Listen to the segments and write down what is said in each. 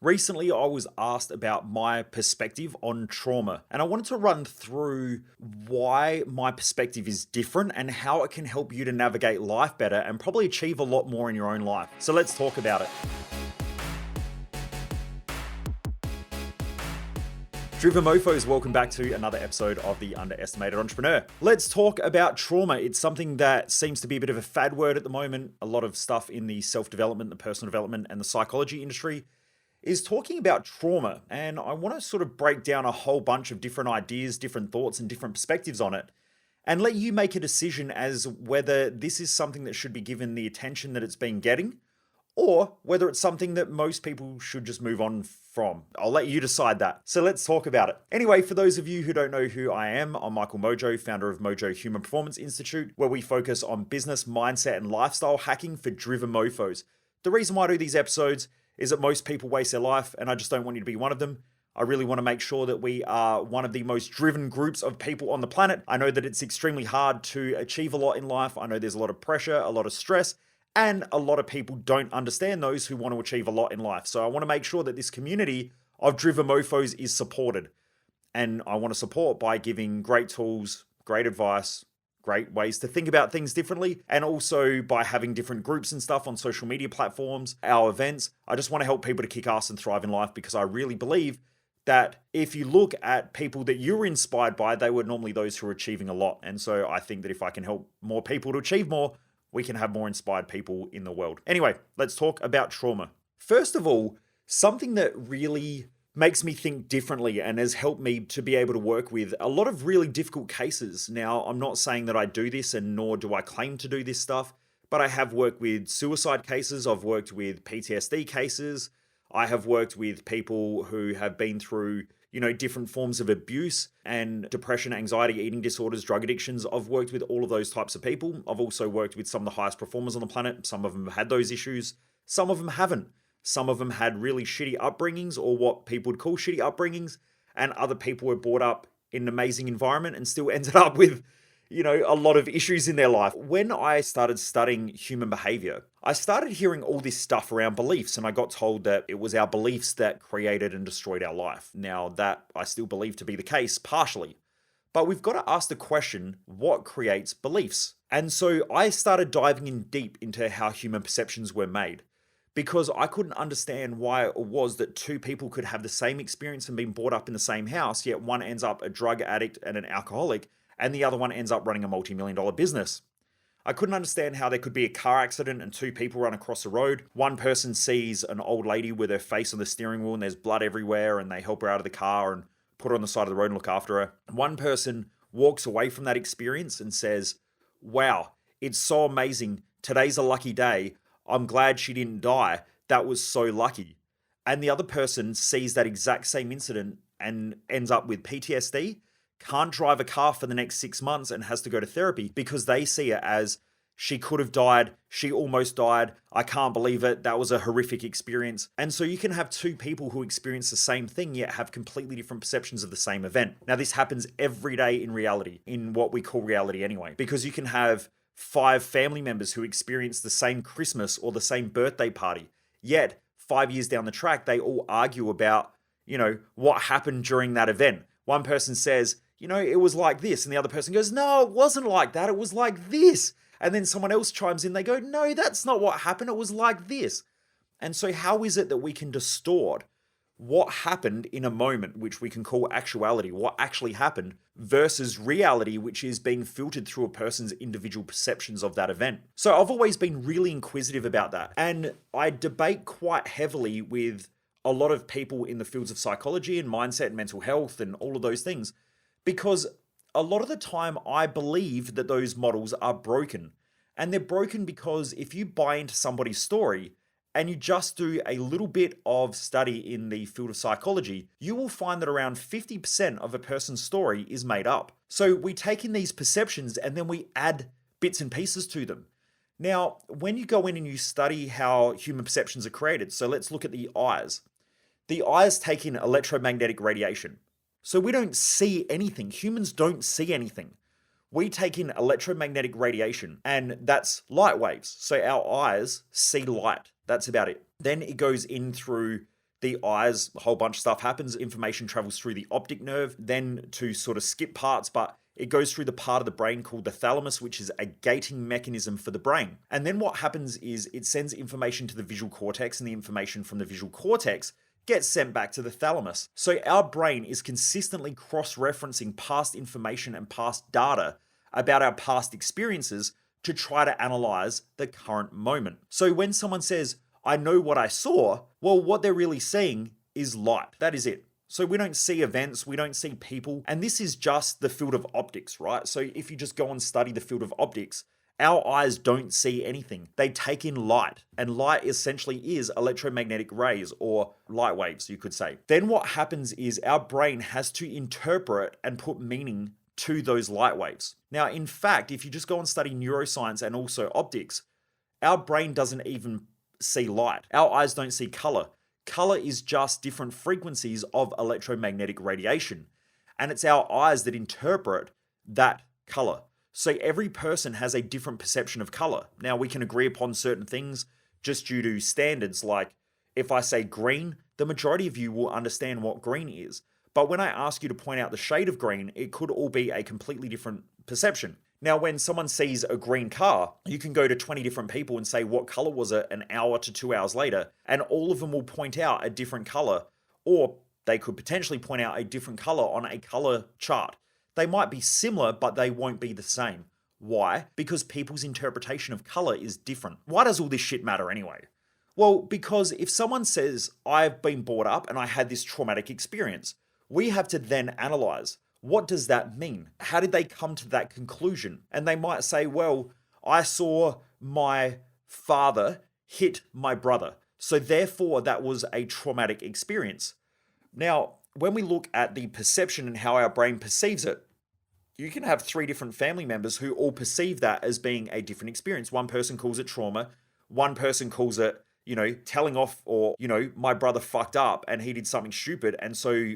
Recently, I was asked about my perspective on trauma, and I wanted to run through why my perspective is different and how it can help you to navigate life better and probably achieve a lot more in your own life. So let's talk about it. Driven Mofos, welcome back to another episode of The Underestimated Entrepreneur. Let's talk about trauma. It's something that seems to be a bit of a fad word at the moment. A lot of stuff in the self-development, the personal development, and the psychology industry is talking about trauma. And I want to sort of break down a whole bunch of different ideas, different thoughts, and different perspectives on it, and let you make a decision as whether this is something that should be given the attention that it's been getting, or whether it's something that most people should just move on from. I'll let you decide that. So let's talk about it. Anyway, for those of you who don't know who I am, I'm Michael Mojo, founder of Mojo Human Performance Institute, where we focus on business, mindset, and lifestyle hacking for driven mofos. The reason why I do these episodes is that most people waste their life, and I just don't want you to be one of them. I really want to make sure that we are one of the most driven groups of people on the planet. I know that it's extremely hard to achieve a lot in life. I know there's a lot of pressure, a lot of stress, and a lot of people don't understand those who want to achieve a lot in life. So I want to make sure that this community of driven mofos is supported. And I want to support by giving great tools, great advice, great ways to think about things differently, and also by having different groups and stuff on social media platforms, our events. I just want to help people to kick ass and thrive in life, because I really believe that if you look at people that you're inspired by, they were normally those who are achieving a lot. And so I think that if I can help more people to achieve more, we can have more inspired people in the world. Anyway, let's talk about trauma. First of all, something that really makes me think differently and has helped me to be able to work with a lot of really difficult cases. Now, I'm not saying that I do this, and nor do I claim to do this stuff, but I have worked with suicide cases. I've worked with PTSD cases. I have worked with people who have been through, different forms of abuse and depression, anxiety, eating disorders, drug addictions. I've worked with all of those types of people. I've also worked with some of the highest performers on the planet. Some of them have had those issues. Some of them haven't. Some of them had really shitty upbringings, or what people would call shitty upbringings, and other people were brought up in an amazing environment and still ended up with, a lot of issues in their life. When I started studying human behavior, I started hearing all this stuff around beliefs, and I got told that it was our beliefs that created and destroyed our life. Now, that I still believe to be the case, partially. But we've got to ask the question, what creates beliefs? And so I started diving in deep into how human perceptions were made, because I couldn't understand why it was that two people could have the same experience and been brought up in the same house, yet one ends up a drug addict and an alcoholic, and the other one ends up running a multi-million-dollar business. I couldn't understand how there could be a car accident and two people run across the road. One person sees an old lady with her face on the steering wheel and there's blood everywhere, and they help her out of the car and put her on the side of the road and look after her. One person walks away from that experience and says, "Wow, it's so amazing. Today's a lucky day. I'm glad she didn't die. That was so lucky." And the other person sees that exact same incident and ends up with PTSD, can't drive a car for the next 6 months, and has to go to therapy because they see it as, she could have died, she almost died, I can't believe it, that was a horrific experience. And so you can have two people who experience the same thing yet have completely different perceptions of the same event. Now, this happens every day in reality, in what we call reality anyway, because you can have 5 family members who experience the same Christmas or the same birthday party, yet 5 years down the track, they all argue about, what happened during that event. One person says, it was like this, and the other person goes, no, it wasn't like that, it was like this. And then someone else chimes in, they go, no, that's not what happened, it was like this. And so how is it that we can distort what happened in a moment, which we can call actuality, what actually happened, versus reality, which is being filtered through a person's individual perceptions of that event? So I've always been really inquisitive about that. And I debate quite heavily with a lot of people in the fields of psychology and mindset and mental health and all of those things, because a lot of the time I believe that those models are broken. And they're broken because if you buy into somebody's story and you just do a little bit of study in the field of psychology, you will find that around 50% of a person's story is made up. So we take in these perceptions and then we add bits and pieces to them. Now, when you go in and you study how human perceptions are created, so let's look at the eyes. The eyes take in electromagnetic radiation. So we don't see anything. Humans don't see anything. We take in electromagnetic radiation, and that's light waves. So our eyes see light. That's about it. Then it goes in through the eyes, a whole bunch of stuff happens. Information travels through the optic nerve, then to sort of skip parts, but it goes through the part of the brain called the thalamus, which is a gating mechanism for the brain. And then what happens is it sends information to the visual cortex, and the information from the visual cortex gets sent back to the thalamus. So our brain is consistently cross-referencing past information and past data about our past experiences to try to analyze the current moment. So when someone says, I know what I saw, well, what they're really seeing is light. That is it. So we don't see events, we don't see people, and this is just the field of optics, right? So if you just go and study the field of optics, our eyes don't see anything. They take in light, and light essentially is electromagnetic rays or light waves, you could say. Then what happens is our brain has to interpret and put meaning to those light waves. Now, in fact, if you just go and study neuroscience and also optics, our brain doesn't even see light. Our eyes don't see color. Color is just different frequencies of electromagnetic radiation, and it's our eyes that interpret that color. So every person has a different perception of color. Now, we can agree upon certain things just due to standards, like if I say green, the majority of you will understand what green is. But when I ask you to point out the shade of green, it could all be a completely different perception. Now, when someone sees a green car, you can go to 20 different people and say, what color was it an hour to 2 hours later? And all of them will point out a different color, or they could potentially point out a different color on a color chart. They might be similar, but they won't be the same. Why? Because people's interpretation of color is different. Why does all this shit matter anyway? Well, because if someone says, I've been brought up and I had this traumatic experience, we have to then analyze, what does that mean? How did they come to that conclusion? And they might say, well, I saw my father hit my brother, so therefore that was a traumatic experience. Now, when we look at the perception and how our brain perceives it, you can have 3 different family members who all perceive that as being a different experience. One person calls it trauma, one person calls it, telling off, or, my brother fucked up and he did something stupid, and so,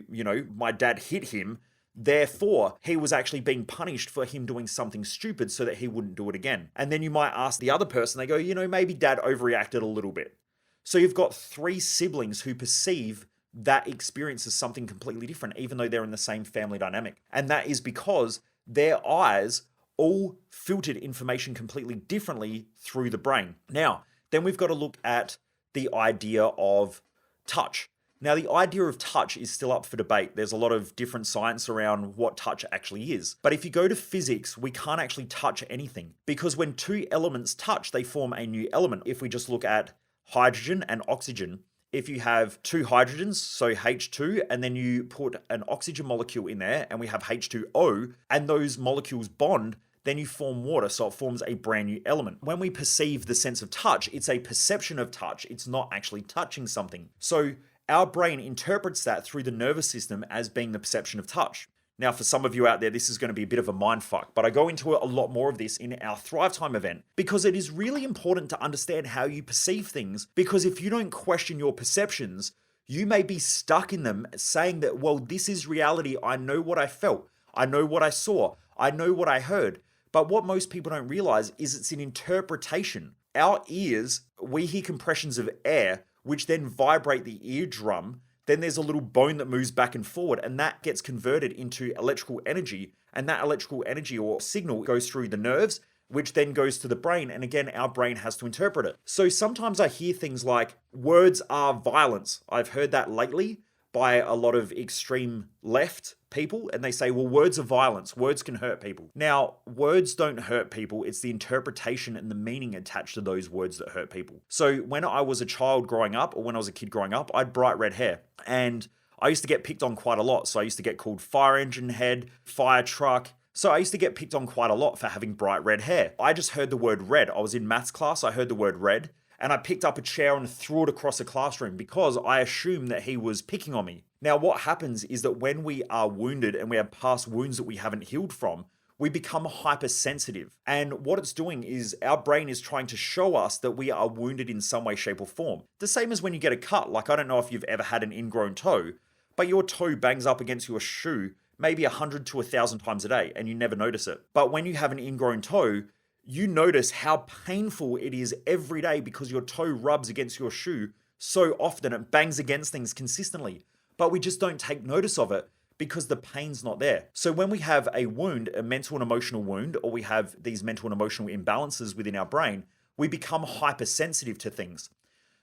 my dad hit him. Therefore, he was actually being punished for him doing something stupid so that he wouldn't do it again. And then you might ask the other person, they go, maybe dad overreacted a little bit. So you've got 3 siblings who perceive that experience as something completely different, even though they're in the same family dynamic. And that is because their eyes all filtered information completely differently through the brain. Now, then we've got to look at the idea of touch. Now, the idea of touch is still up for debate. There's a lot of different science around what touch actually is. But if you go to physics, we can't actually touch anything, because when 2 elements touch, they form a new element. If we just look at hydrogen and oxygen, if you have 2 hydrogens, so H2, and then you put an oxygen molecule in there, and we have H2O, and those molecules bond, then you form water, so it forms a brand new element. When we perceive the sense of touch, it's a perception of touch. It's not actually touching something. So our brain interprets that through the nervous system as being the perception of touch. Now, for some of you out there, this is going to be a bit of a mindfuck, but I go into a lot more of this in our Thrive Time event, because it is really important to understand how you perceive things, because if you don't question your perceptions, you may be stuck in them saying that, well, this is reality. I know what I felt. I know what I saw. I know what I heard. But what most people don't realize is it's an interpretation. Our ears, we hear compressions of air, which then vibrate the eardrum. Then there's a little bone that moves back and forward, and that gets converted into electrical energy. And that electrical energy or signal goes through the nerves, which then goes to the brain. And again, our brain has to interpret it. So sometimes I hear things like, words are violence. I've heard that lately by a lot of extreme left people, and they say, well, words are violence. Words can hurt people. Now, words don't hurt people. It's the interpretation and the meaning attached to those words that hurt people. So when I was a child growing up, or when I was a kid growing up, I had bright red hair, and I used to get picked on quite a lot. So I used to get called fire engine head, fire truck. So I used to get picked on quite a lot for having bright red hair. I just heard the word red. I was in maths class. I heard the word red, and I picked up a chair and threw it across the classroom because I assumed that he was picking on me. Now, what happens is that when we are wounded and we have past wounds that we haven't healed from, we become hypersensitive. And what it's doing is our brain is trying to show us that we are wounded in some way, shape, or form. The same as when you get a cut. Like, I don't know if you've ever had an ingrown toe, but your toe bangs up against your shoe maybe 100 to 1,000 times a day, and you never notice it. But when you have an ingrown toe, you notice how painful it is every day because your toe rubs against your shoe so often, it bangs against things consistently, but we just don't take notice of it because the pain's not there. So when we have a wound, a mental and emotional wound, or we have these mental and emotional imbalances within our brain, we become hypersensitive to things.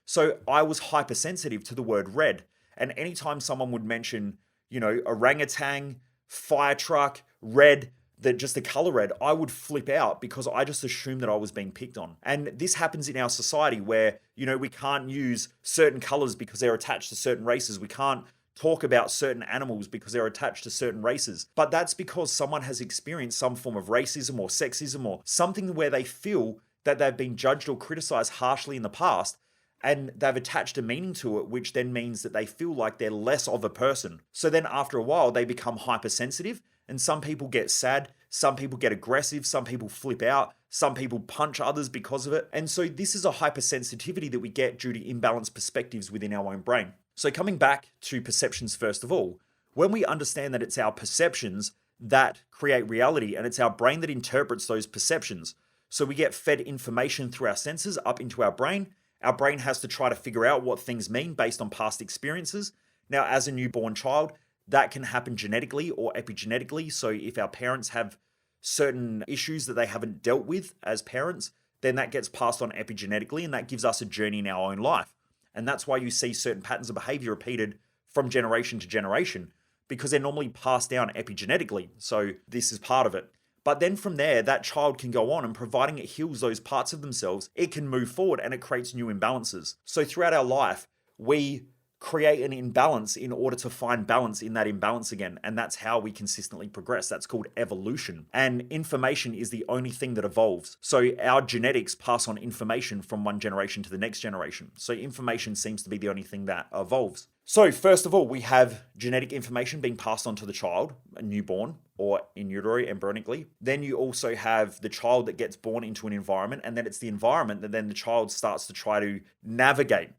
So I was hypersensitive to the word red. And anytime someone would mention, orangutan, fire truck, red, just the color red, I would flip out because I just assumed that I was being picked on. And this happens in our society where, we can't use certain colors because they're attached to certain races. We can't talk about certain animals because they're attached to certain races. But that's because someone has experienced some form of racism or sexism or something where they feel that they've been judged or criticized harshly in the past, and they've attached a meaning to it, which then means that they feel like they're less of a person. So then after a while, they become hypersensitive, and some people get sad, some people get aggressive, some people flip out, some people punch others because of it. And so this is a hypersensitivity that we get due to imbalanced perspectives within our own brain. So coming back to perceptions first of all, when we understand that it's our perceptions that create reality and it's our brain that interprets those perceptions. So we get fed information through our senses up into our brain. Our brain has to try to figure out what things mean based on past experiences. Now, as a newborn child, that can happen genetically or epigenetically. So if our parents have certain issues that they haven't dealt with as parents, then that gets passed on epigenetically, and that gives us a journey in our own life. And that's why you see certain patterns of behavior repeated from generation to generation, because they're normally passed down epigenetically. So this is part of it. But then from there, that child can go on, and providing it heals those parts of themselves, it can move forward and it creates new imbalances. So throughout our life, we create an imbalance in order to find balance in that imbalance again. And that's how we consistently progress. That's called evolution. And information is the only thing that evolves. So our genetics pass on information from one generation to the next generation. So information seems to be the only thing that evolves. So first of all, we have genetic information being passed on to the child, a newborn, or in utero, embryonically. Then you also have the child that gets born into an environment, and then it's the environment that then the child starts to try to navigate.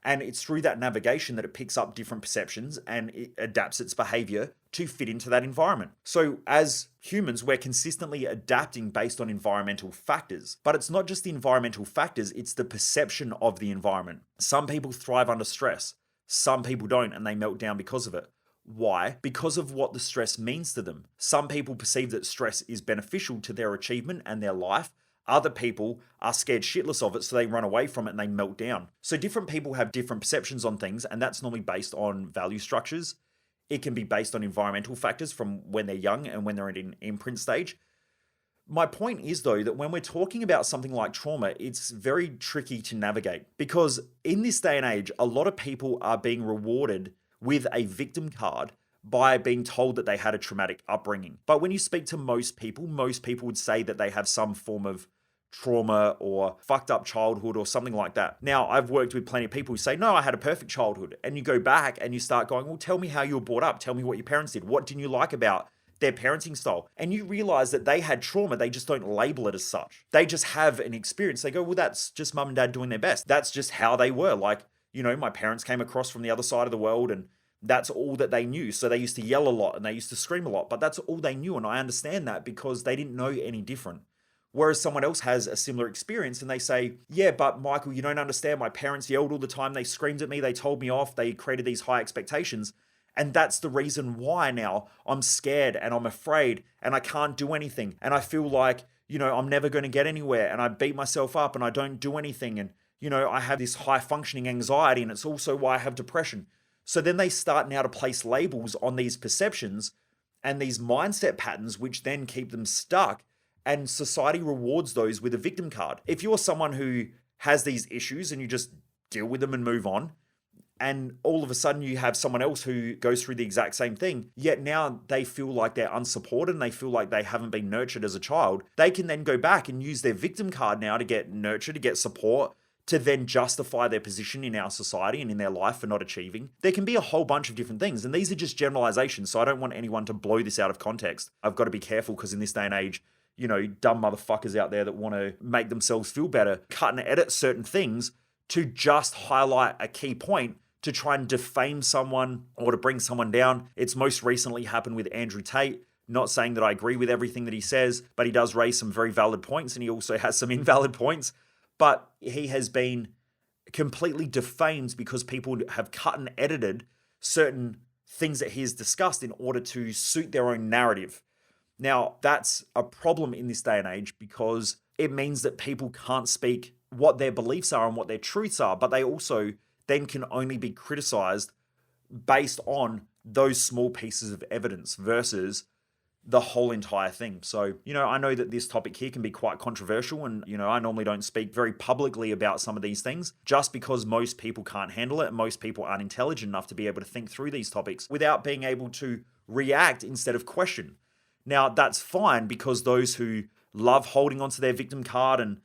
And it's through that navigation that it picks up different perceptions and it adapts its behavior to fit into that environment. So as humans, we're consistently adapting based on environmental factors. But it's not just the environmental factors, it's the perception of the environment. Some people thrive under stress. Some people don't, and they melt down because of it. Why? Because of what the stress means to them. Some people perceive that stress is beneficial to their achievement and their life. Other people are scared shitless of it, so they run away from it and they melt down. So different people have different perceptions on things, and that's normally based on value structures. It can be based on environmental factors from when they're young and when they're in an imprint stage. My point is, though, that when we're talking about something like trauma, it's very tricky to navigate, because in this day and age, a lot of people are being rewarded with a victim card by being told that they had a traumatic upbringing. But when you speak to most people would say that they have some form of trauma or fucked up childhood or something like that. Now, I've worked with plenty of people who say, no, I had a perfect childhood. And you go back and you start going, well, tell me how you were brought up. Tell me what your parents did. What didn't you like about their parenting style? And you realize that they had trauma. They just don't label it as such. They just have an experience. They go, well, that's just mum and dad doing their best. That's just how they were. Like, my parents came across from the other side of the world, and that's all that they knew. So they used to yell a lot and they used to scream a lot, but that's all they knew. And I understand that because they didn't know any different. Whereas someone else has a similar experience and they say, yeah, but Michael, you don't understand. My parents yelled all the time. They screamed at me. They told me off. They created these high expectations. And that's the reason why now I'm scared and I'm afraid and I can't do anything. And I feel like, I'm never going to get anywhere. And I beat myself up and I don't do anything. And, I have this high functioning anxiety, and it's also why I have depression. So then they start now to place labels on these perceptions and these mindset patterns, which then keep them stuck. And society rewards those with a victim card. If you're someone who has these issues and you just deal with them and move on, and all of a sudden you have someone else who goes through the exact same thing, yet now they feel like they're unsupported and they feel like they haven't been nurtured as a child, they can then go back and use their victim card now to get nurtured, to get support, to then justify their position in our society and in their life for not achieving. There can be a whole bunch of different things, and these are just generalizations, so I don't want anyone to blow this out of context. I've got to be careful because in this day and age, dumb motherfuckers out there that want to make themselves feel better, cut and edit certain things to just highlight a key point to try and defame someone or to bring someone down. It's most recently happened with Andrew Tate. Not saying that I agree with everything that he says, but he does raise some very valid points, and he also has some invalid points. But he has been completely defamed because people have cut and edited certain things that he has discussed in order to suit their own narrative. Now, that's a problem in this day and age because it means that people can't speak what their beliefs are and what their truths are, but they also then can only be criticized based on those small pieces of evidence versus the whole entire thing. So, I know that this topic here can be quite controversial, and, I normally don't speak very publicly about some of these things just because most people can't handle it and most people aren't intelligent enough to be able to think through these topics without being able to react instead of question. Now, that's fine because those who love holding onto their victim card and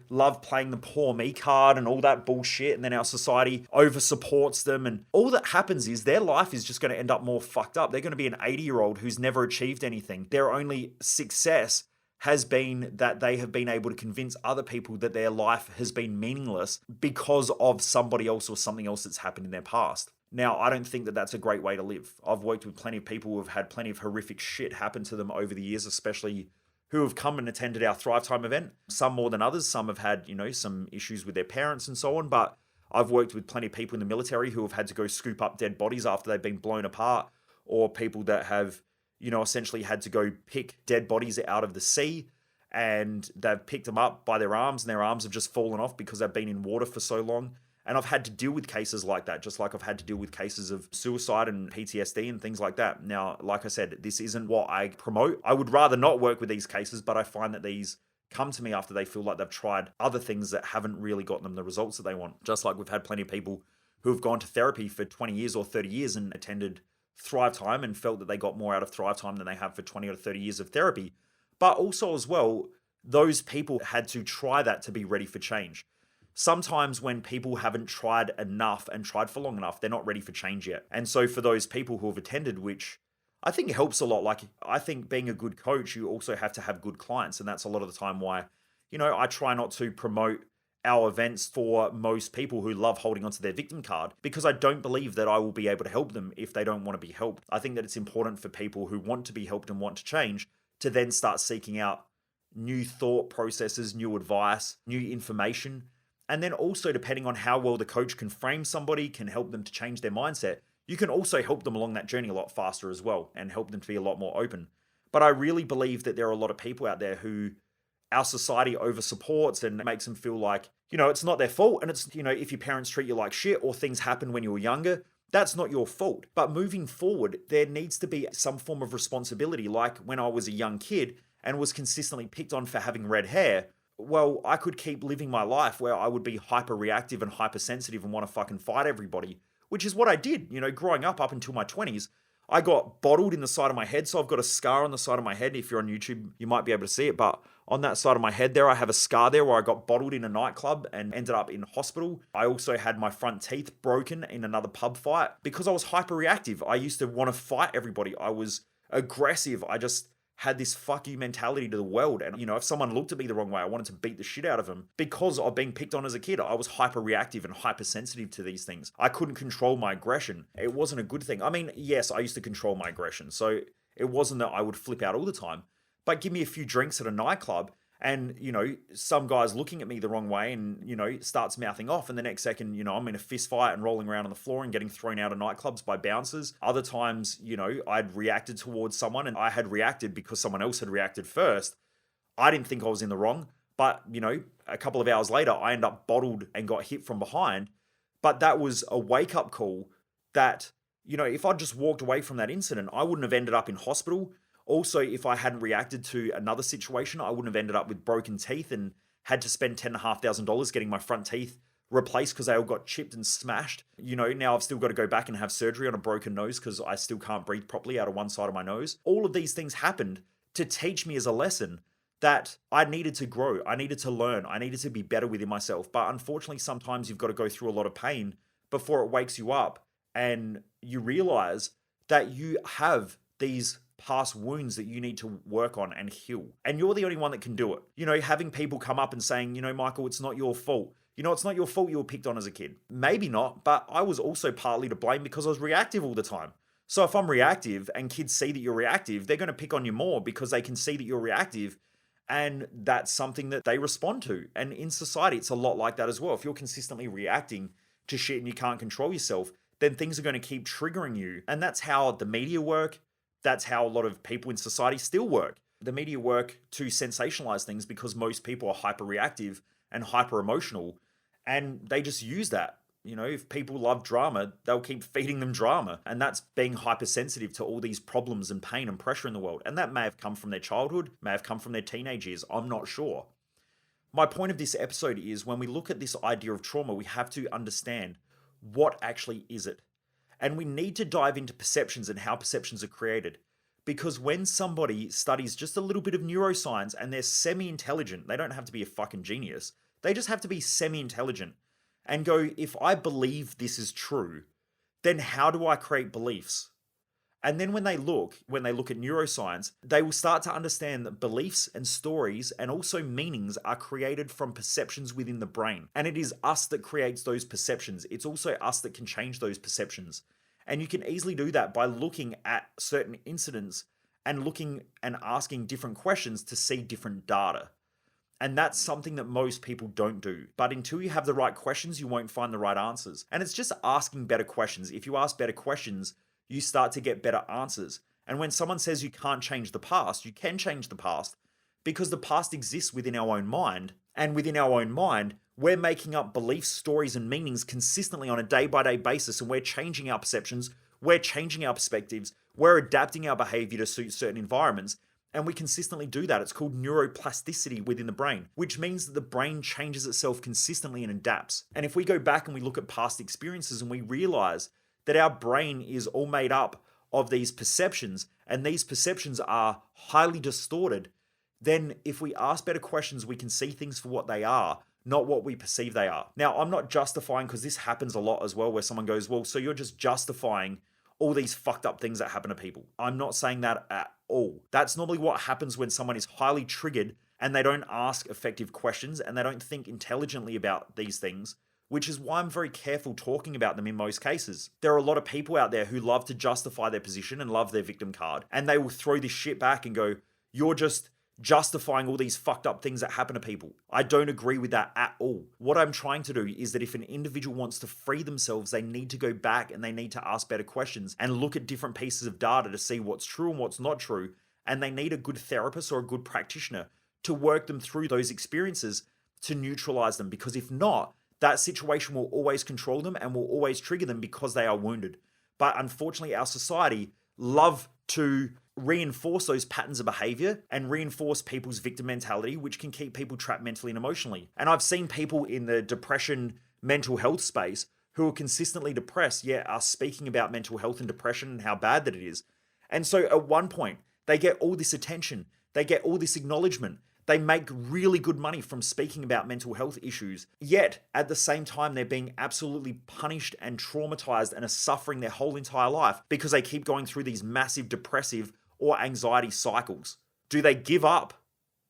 love playing the poor me card and all that bullshit, and then our society over supports them, and all that happens is their life is just going to end up more fucked up. They're going to be an 80-year-old who's never achieved anything. Their only success has been that they have been able to convince other people that their life has been meaningless because of somebody else or something else that's happened in their past. Now, I don't think that that's a great way to live. I've worked with plenty of people who have had plenty of horrific shit happen to them over the years, especially who have come and attended our Thrive Time event. Some more than others. Some have had, some issues with their parents and so on. But I've worked with plenty of people in the military who have had to go scoop up dead bodies after they've been blown apart, or people that have, essentially had to go pick dead bodies out of the sea, and they've picked them up by their arms and their arms have just fallen off because they've been in water for so long. And I've had to deal with cases like that, just like I've had to deal with cases of suicide and PTSD and things like that. Now, like I said, this isn't what I promote. I would rather not work with these cases, but I find that these come to me after they feel like they've tried other things that haven't really gotten them the results that they want. Just like we've had plenty of people who have gone to therapy for 20 years or 30 years and attended Thrive Time and felt that they got more out of Thrive Time than they have for 20 or 30 years of therapy. But also as well, those people had to try that to be ready for change. Sometimes when people haven't tried enough and tried for long enough, they're not ready for change yet. And so for those people who have attended, which I think helps a lot, like I think being a good coach, you also have to have good clients. And that's a lot of the time why, I try not to promote our events for most people who love holding onto their victim card, because I don't believe that I will be able to help them if they don't want to be helped. I think that it's important for people who want to be helped and want to change to then start seeking out new thought processes, new advice, new information. And then also, depending on how well the coach can frame somebody, can help them to change their mindset, you can also help them along that journey a lot faster as well and help them to be a lot more open. But I really believe that there are a lot of people out there who our society over supports and makes them feel like, it's not their fault. And it's, if your parents treat you like shit or things happen when you were younger, that's not your fault. But moving forward, there needs to be some form of responsibility. Like when I was a young kid and was consistently picked on for having red hair, well, I could keep living my life where I would be hyper reactive and hypersensitive and want to fucking fight everybody, which is what I did, growing up until my 20s. I got bottled in the side of my head. So I've got a scar on the side of my head. If you're on YouTube, you might be able to see it. But on that side of my head there, I have a scar there where I got bottled in a nightclub and ended up in hospital. I also had my front teeth broken in another pub fight because I was hyper reactive. I used to want to fight everybody. I was aggressive. I just had this fuck you mentality to the world. And, if someone looked at me the wrong way, I wanted to beat the shit out of them because of being picked on as a kid. I was hyper reactive and hypersensitive to these things. I couldn't control my aggression. It wasn't a good thing. I mean, yes, I used to control my aggression. So it wasn't that I would flip out all the time, but give me a few drinks at a nightclub and, some guy's looking at me the wrong way and, starts mouthing off. And the next second, I'm in a fist fight and rolling around on the floor and getting thrown out of nightclubs by bouncers. Other times, I'd reacted towards someone and I had reacted because someone else had reacted first. I didn't think I was in the wrong, but, a couple of hours later, I ended up bottled and got hit from behind. But that was a wake-up call that, if I'd just walked away from that incident, I wouldn't have ended up in hospital. Also, if I hadn't reacted to another situation, I wouldn't have ended up with broken teeth and had to spend $10,500 getting my front teeth replaced because they all got chipped and smashed. Now I've still got to go back and have surgery on a broken nose because I still can't breathe properly out of one side of my nose. All of these things happened to teach me as a lesson that I needed to grow. I needed to learn. I needed to be better within myself. But unfortunately, sometimes you've got to go through a lot of pain before it wakes you up and you realize that you have these past wounds that you need to work on and heal. And you're the only one that can do it. Having people come up and saying, Michael, it's not your fault. It's not your fault you were picked on as a kid. Maybe not, but I was also partly to blame because I was reactive all the time. So if I'm reactive and kids see that you're reactive, they're going to pick on you more because they can see that you're reactive And that's something that they respond to. And in society, it's a lot like that as well. If you're consistently reacting to shit and you can't control yourself, then things are going to keep triggering you. And that's how the media work. That's how a lot of people in society still work. The media work to sensationalize things because most people are hyper reactive and hyper emotional. And they just use that. You know, if people love drama, they'll keep feeding them drama. And that's being hypersensitive to all these problems and pain and pressure in the world. And that may have come from their childhood, may have come from their teenage years. I'm not sure. My point of this episode is when we look at this idea of trauma, we have to understand what actually is it. And we need to dive into perceptions and how perceptions are created. Because when somebody studies just a little bit of neuroscience and they're semi-intelligent, they don't have to be a fucking genius. They just have to be semi-intelligent and go, if I believe this is true, then how do I create beliefs? And then when they look at neuroscience, they will start to understand that beliefs and stories and also meanings are created from perceptions within the brain. And it is us that creates those perceptions. It's also us that can change those perceptions. And you can easily do that by looking at certain incidents and looking and asking different questions to see different data. And that's something that most people don't do. But until you have the right questions, you won't find the right answers. And it's just asking better questions. If you ask better questions, you start to get better answers. And when someone says you can't change the past, you can change the past because the past exists within our own mind. And within our own mind, we're making up beliefs, stories, and meanings consistently on a day-by-day basis, and we're changing our perceptions, we're changing our perspectives, we're adapting our behavior to suit certain environments, and we consistently do that. It's called neuroplasticity within the brain, which means that the brain changes itself consistently and adapts. And if we go back and we look at past experiences and we realize that our brain is all made up of these perceptions, and these perceptions are highly distorted, then if we ask better questions, we can see things for what they are, not what we perceive they are. Now, I'm not justifying, because this happens a lot as well, where someone goes, well, so you're just justifying all these fucked up things that happen to people. I'm not saying that at all. That's normally what happens when someone is highly triggered and they don't ask effective questions and they don't think intelligently about these things, which is why I'm very careful talking about them in most cases. There are a lot of people out there who love to justify their position and love their victim card, and they will throw this shit back and go, you're just justifying all these fucked up things that happen to people. I don't agree with that at all. What I'm trying to do is that if an individual wants to free themselves, they need to go back and they need to ask better questions and look at different pieces of data to see what's true and what's not true. And they need a good therapist or a good practitioner to work them through those experiences to neutralize them. Because if not, that situation will always control them and will always trigger them because they are wounded. But unfortunately, our society love to reinforce those patterns of behavior and reinforce people's victim mentality, which can keep people trapped mentally and emotionally. And I've seen people in the depression, mental health space who are consistently depressed, yet are speaking about mental health and depression and how bad that it is. And so at one point, they get all this attention, they get all this acknowledgement, they make really good money from speaking about mental health issues, yet at the same time, they're being absolutely punished and traumatized and are suffering their whole entire life because they keep going through these massive depressive or anxiety cycles. Do they give up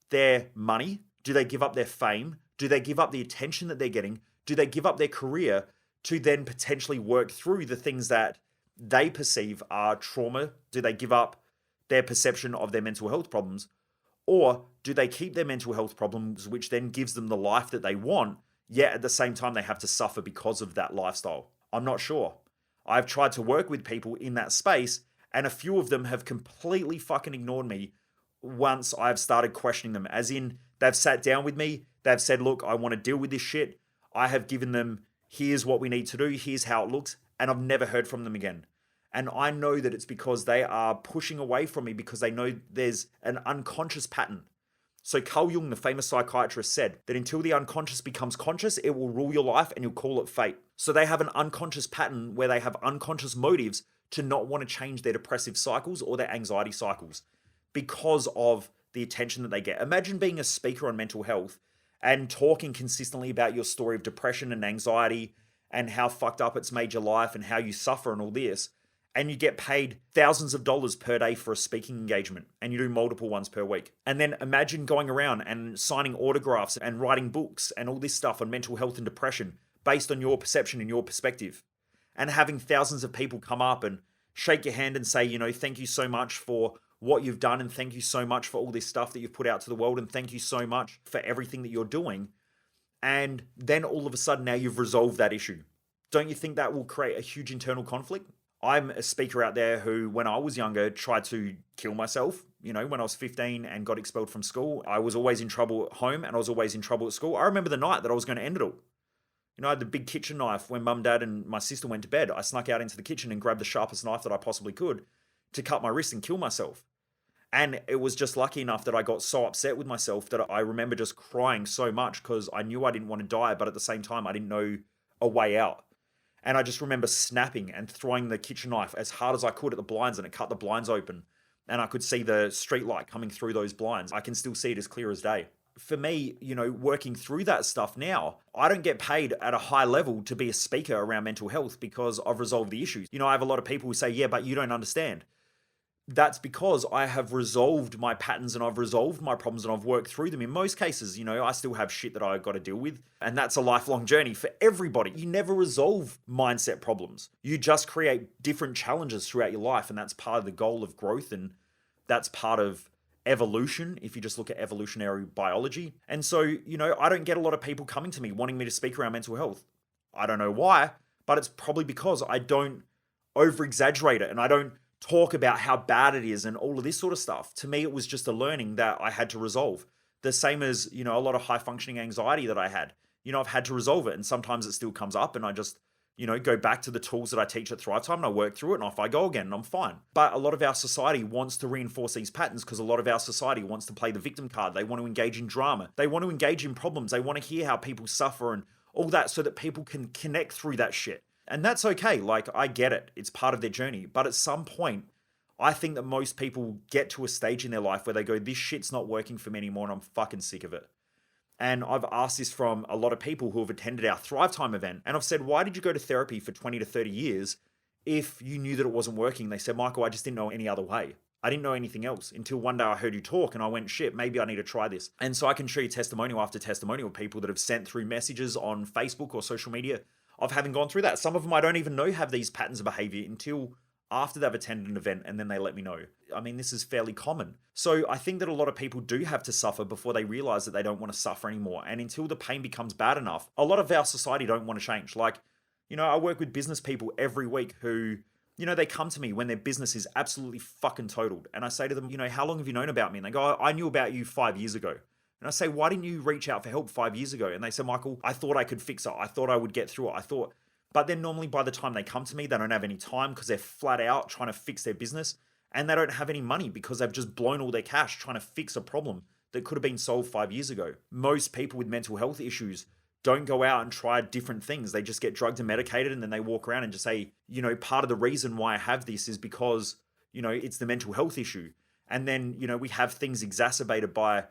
their money? Do they give up their fame? Do they give up the attention that they're getting? Do they give up their career to then potentially work through the things that they perceive are trauma? Do they give up their perception of their mental health problems? Or do they keep their mental health problems, which then gives them the life that they want, yet at the same time they have to suffer because of that lifestyle? I'm not sure. I've tried to work with people in that space, and a few of them have completely fucking ignored me once I've started questioning them. As in, they've sat down with me, they've said, look, I want to deal with this shit. I have given them, here's what we need to do, here's how it looks, and I've never heard from them again. And I know that it's because they are pushing away from me because they know there's an unconscious pattern. So Carl Jung, the famous psychiatrist, said that until the unconscious becomes conscious, it will rule your life and you'll call it fate. So they have an unconscious pattern where they have unconscious motives to not want to change their depressive cycles or their anxiety cycles because of the attention that they get. Imagine being a speaker on mental health and talking consistently about your story of depression and anxiety and how fucked up it's made your life and how you suffer and all this. And you get paid thousands of dollars per day for a speaking engagement, and you do multiple ones per week. And then imagine going around and signing autographs and writing books and all this stuff on mental health and depression based on your perception and your perspective, and having thousands of people come up and shake your hand and say, thank you so much for what you've done, and thank you so much for all this stuff that you've put out to the world, and thank you so much for everything that you're doing. And then all of a sudden now you've resolved that issue. Don't you think that will create a huge internal conflict? I'm a speaker out there who, when I was younger, tried to kill myself. When I was 15 and got expelled from school, I was always in trouble at home and I was always in trouble at school. I remember the night that I was going to end it all. I had the big kitchen knife when mum, dad, and my sister went to bed. I snuck out into the kitchen and grabbed the sharpest knife that I possibly could to cut my wrist and kill myself. And it was just lucky enough that I got so upset with myself that I remember just crying so much because I knew I didn't want to die, but at the same time, I didn't know a way out. And I just remember snapping and throwing the kitchen knife as hard as I could at the blinds, and it cut the blinds open. And I could see the street light coming through those blinds. I can still see it as clear as day. For me, working through that stuff now, I don't get paid at a high level to be a speaker around mental health because I've resolved the issues. I have a lot of people who say, yeah, but you don't understand. That's because I have resolved my patterns and I've resolved my problems and I've worked through them. In most cases, I still have shit that I've got to deal with. And that's a lifelong journey for everybody. You never resolve mindset problems. You just create different challenges throughout your life. And that's part of the goal of growth. And that's part of evolution, if you just look at evolutionary biology. And so, I don't get a lot of people coming to me wanting me to speak around mental health. I don't know why, but it's probably because I don't over exaggerate it and I don't talk about how bad it is and all of this sort of stuff. To me, it was just a learning that I had to resolve. The same as, a lot of high functioning anxiety that I had. I've had to resolve it, and sometimes it still comes up and I just, go back to the tools that I teach at Thrive Time and I work through it and off I go again and I'm fine. But a lot of our society wants to reinforce these patterns because a lot of our society wants to play the victim card. They want to engage in drama. They want to engage in problems. They want to hear how people suffer and all that so that people can connect through that shit. And that's okay. I get it. It's part of their journey. But at some point, I think that most people get to a stage in their life where they go, this shit's not working for me anymore and I'm fucking sick of it. And I've asked this from a lot of people who have attended our Thrive Time event. And I've said, why did you go to therapy for 20 to 30 years if you knew that it wasn't working? They said, Michael, I just didn't know any other way. I didn't know anything else until one day I heard you talk and I went, shit, maybe I need to try this. And so I can show you testimonial after testimonial of people that have sent through messages on Facebook or social media of having gone through that. Some of them I don't even know have these patterns of behavior until after they've attended an event and then they let me know. I mean, this is fairly common. So I think that a lot of people do have to suffer before they realize that they don't want to suffer anymore. And until the pain becomes bad enough, a lot of our society don't want to change. I work with business people every week who, they come to me when their business is absolutely fucking totaled. And I say to them, how long have you known about me? And they go, I knew about you 5 years ago. And I say, why didn't you reach out for help 5 years ago? And they say, Michael, I thought I could fix it. I thought I would get through it. But then normally by the time they come to me, they don't have any time because they're flat out trying to fix their business. And they don't have any money because they've just blown all their cash trying to fix a problem that could have been solved 5 years ago. Most people with mental health issues don't go out and try different things. They just get drugged and medicated and then they walk around and just say, part of the reason why I have this is because, it's the mental health issue. And then, we have things exacerbated by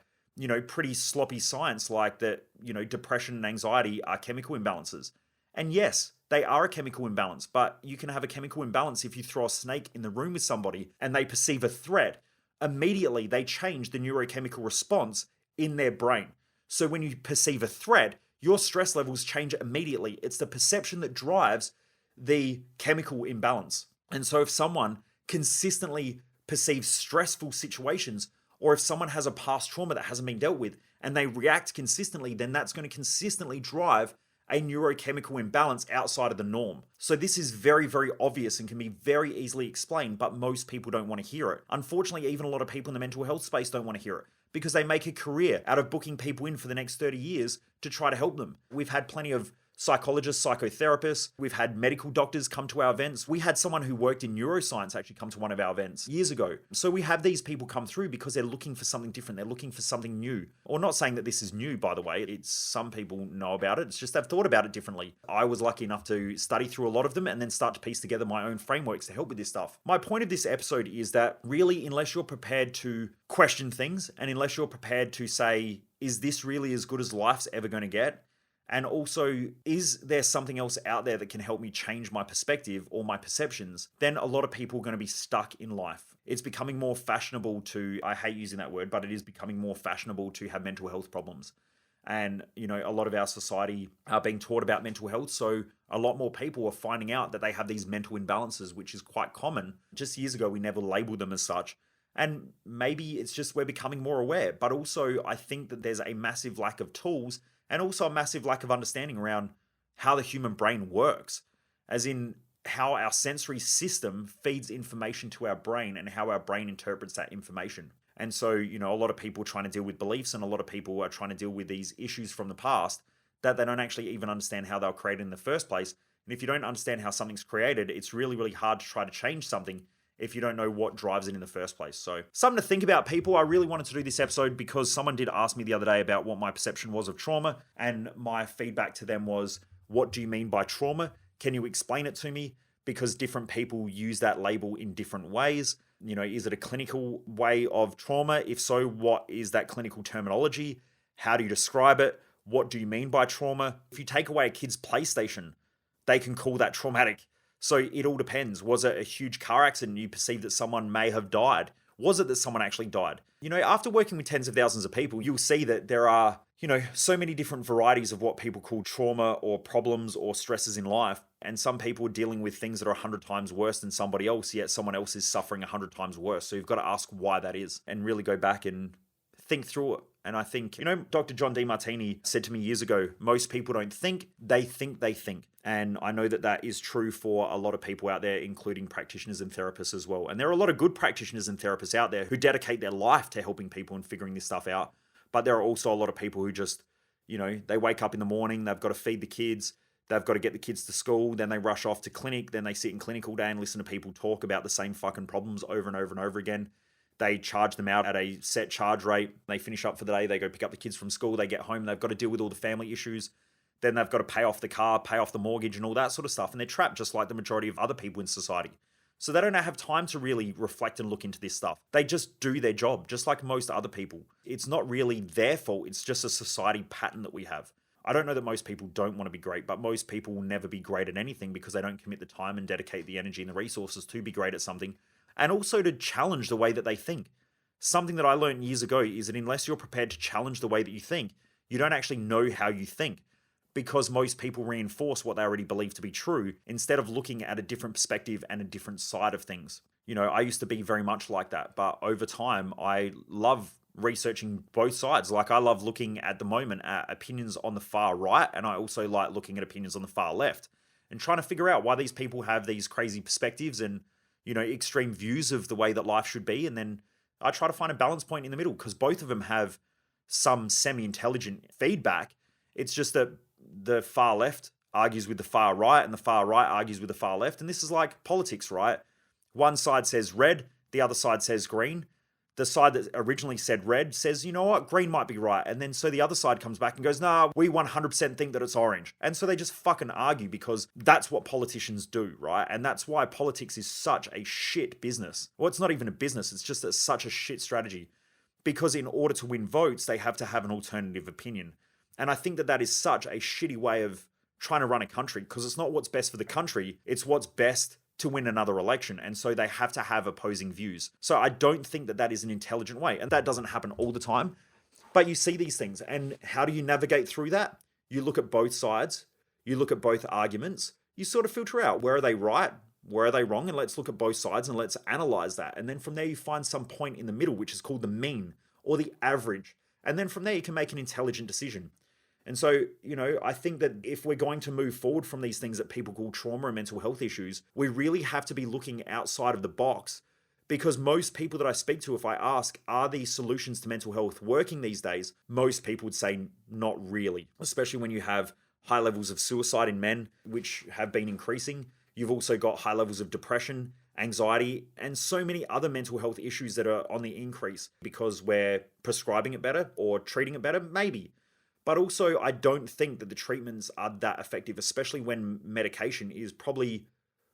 pretty sloppy science like that, depression and anxiety are chemical imbalances. And yes, they are a chemical imbalance, but you can have a chemical imbalance if you throw a snake in the room with somebody and they perceive a threat. Immediately, they change the neurochemical response in their brain. So when you perceive a threat, your stress levels change immediately. It's the perception that drives the chemical imbalance. And so if someone consistently perceives stressful situations, or if someone has a past trauma that hasn't been dealt with and they react consistently, then that's going to consistently drive a neurochemical imbalance outside of the norm. So this is very, very obvious and can be very easily explained, but most people don't want to hear it. Unfortunately, even a lot of people in the mental health space don't want to hear it because they make a career out of booking people in for the next 30 years to try to help them. We've had plenty of psychologists, psychotherapists. We've had medical doctors come to our events. We had someone who worked in neuroscience actually come to one of our events years ago. So we have these people come through because they're looking for something different. They're looking for something new. Or not saying that this is new, by the way. It's some people know about it. It's just they've thought about it differently. I was lucky enough to study through a lot of them and then start to piece together my own frameworks to help with this stuff. My point of this episode is that really, unless you're prepared to question things and unless you're prepared to say, is this really as good as life's ever going to get? And also, is there something else out there that can help me change my perspective or my perceptions? Then a lot of people are going to be stuck in life. It's becoming more fashionable to, I hate using that word, but it is becoming more fashionable to have mental health problems. And, a lot of our society are being taught about mental health. So a lot more people are finding out that they have these mental imbalances, which is quite common. Just years ago, we never labeled them as such. And maybe it's just we're becoming more aware. But also, I think that there's a massive lack of tools and also a massive lack of understanding around how the human brain works, as in how our sensory system feeds information to our brain and how our brain interprets that information. And so, a lot of people are trying to deal with beliefs and a lot of people are trying to deal with these issues from the past that they don't actually even understand how they were created in the first place. And if you don't understand how something's created, it's really, really hard to try to change something if you don't know what drives it in the first place. So, something to think about, people. I really wanted to do this episode because someone did ask me the other day about what my perception was of trauma, and my feedback to them was, what do you mean by trauma? Can you explain it to me? Because different people use that label in different ways. Is it a clinical way of trauma? If so, what is that clinical terminology? How do you describe it? What do you mean by trauma? If you take away a kid's PlayStation, they can call that traumatic. So it all depends. Was it a huge car accident? You perceive that someone may have died. Was it that someone actually died? After working with tens of thousands of people, you'll see that there are, so many different varieties of what people call trauma or problems or stresses in life. And some people are dealing with things that are 100 times worse than somebody else, yet someone else is suffering 100 times worse. So you've got to ask why that is and really go back and think through it. And I think, Dr. John DeMartini said to me years ago, most people don't think, they think they think. And I know that that is true for a lot of people out there, including practitioners and therapists as well. And there are a lot of good practitioners and therapists out there who dedicate their life to helping people and figuring this stuff out. But there are also a lot of people who just, they wake up in the morning, they've got to feed the kids, they've got to get the kids to school, then they rush off to clinic, then they sit in clinic all day and listen to people talk about the same fucking problems over and over and over again. They charge them out at a set charge rate. They finish up for the day. They go pick up the kids from school. They get home. They've got to deal with all the family issues. Then they've got to pay off the car, pay off the mortgage and all that sort of stuff. And they're trapped just like the majority of other people in society. So they don't have time to really reflect and look into this stuff. They just do their job, just like most other people. It's not really their fault. It's just a society pattern that we have. I don't know that most people don't want to be great, but most people will never be great at anything because they don't commit the time and dedicate the energy and the resources to be great at something. And also to challenge the way that they think. Something that I learned years ago is that unless you're prepared to challenge the way that you think, you don't actually know how you think, because most people reinforce what they already believe to be true instead of looking at a different perspective and a different side of things. I used to be very much like that, but over time, I love researching both sides. Like, I love looking at the moment at opinions on the far right, and I also like looking at opinions on the far left and trying to figure out why these people have these crazy perspectives and extreme views of the way that life should be. And then I try to find a balance point in the middle because both of them have some semi-intelligent feedback. It's just that the far left argues with the far right and the far right argues with the far left. And this is like politics, right? One side says red, the other side says green. The side that originally said red says, you know what, green might be right. And then so the other side comes back and goes, nah, we 100% think that it's orange. And so they just fucking argue because that's what politicians do, right? And that's why politics is such a shit business. Well, it's not even a business. It's just such a shit strategy. Because in order to win votes, they have to have an alternative opinion. And I think that that is such a shitty way of trying to run a country because it's not what's best for the country. It's what's best to win another election. And so they have to have opposing views. So I don't think that that is an intelligent way. And that doesn't happen all the time. But you see these things. And how do you navigate through that? You look at both sides. You look at both arguments. You sort of filter out where are they right? Where are they wrong? And let's look at both sides and let's analyze that. And then from there, you find some point in the middle, which is called the mean or the average. And then from there, you can make an intelligent decision. And so, I think that if we're going to move forward from these things that people call trauma and mental health issues, we really have to be looking outside of the box, because most people that I speak to, if I ask, are these solutions to mental health working these days? Most people would say not really, especially when you have high levels of suicide in men, which have been increasing. You've also got high levels of depression, anxiety, and so many other mental health issues that are on the increase because we're prescribing it better or treating it better, maybe. But also, I don't think that the treatments are that effective, especially when medication is probably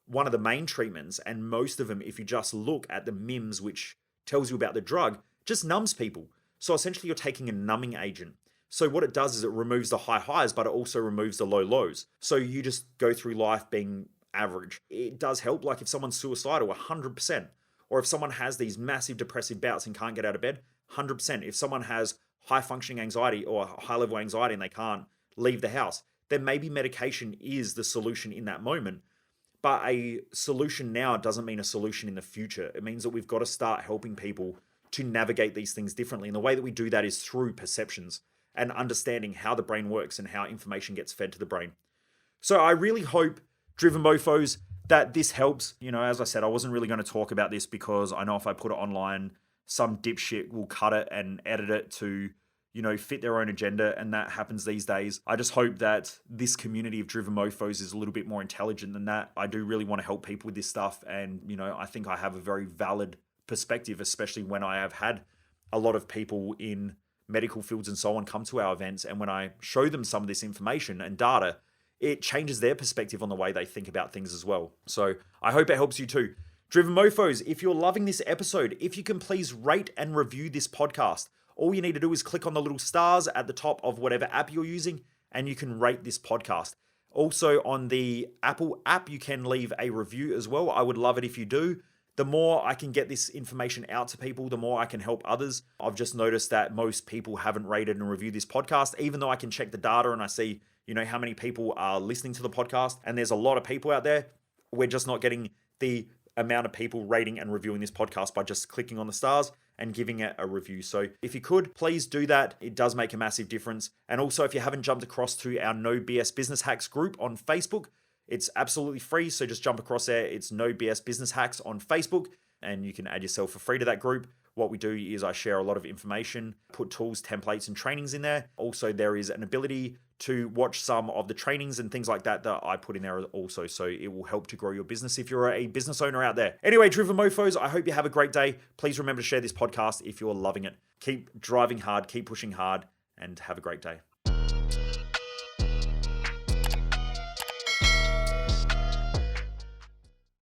one of the main treatments. And most of them, if you just look at the MIMS, which tells you about the drug, just numbs people. So essentially, you're taking a numbing agent. So what it does is it removes the high highs, but it also removes the low lows. So you just go through life being average. It does help, like if someone's suicidal, 100%. Or if someone has these massive depressive bouts and can't get out of bed, 100%. If someone has high functioning anxiety or high level anxiety and they can't leave the house, then maybe medication is the solution in that moment. But a solution now doesn't mean a solution in the future. It means that we've got to start helping people to navigate these things differently. And the way that we do that is through perceptions and understanding how the brain works and how information gets fed to the brain. So I really hope, Driven Mofos, that this helps. As I said, I wasn't really going to talk about this because I know if I put it online, some dipshit will cut it and edit it to, fit their own agenda, and that happens these days. I just hope that this community of Driven Mofos is a little bit more intelligent than that. I do really want to help people with this stuff, and, I think I have a very valid perspective, especially when I have had a lot of people in medical fields and so on come to our events, and when I show them some of this information and data, it changes their perspective on the way they think about things as well. So I hope it helps you too. Driven Mofos, if you're loving this episode, if you can please rate and review this podcast. All you need to do is click on the little stars at the top of whatever app you're using, and you can rate this podcast. Also on the Apple app, you can leave a review as well. I would love it if you do. The more I can get this information out to people, the more I can help others. I've just noticed that most people haven't rated and reviewed this podcast, even though I can check the data and I see, how many people are listening to the podcast. And there's a lot of people out there. We're just not getting the amount of people rating and reviewing this podcast by just clicking on the stars and giving it a review. So if you could, please do that. It does make a massive difference. And also, if you haven't jumped across to our No BS Business Hacks group on Facebook, it's absolutely free. So just jump across there. It's No BS Business Hacks on Facebook, and you can add yourself for free to that group. What we do is I share a lot of information, put tools, templates, and trainings in there. Also, there is an ability to watch some of the trainings and things like that I put in there also. So it will help to grow your business if you're a business owner out there. Anyway, Driven Mofos, I hope you have a great day. Please remember to share this podcast if you're loving it. Keep driving hard, keep pushing hard, and have a great day.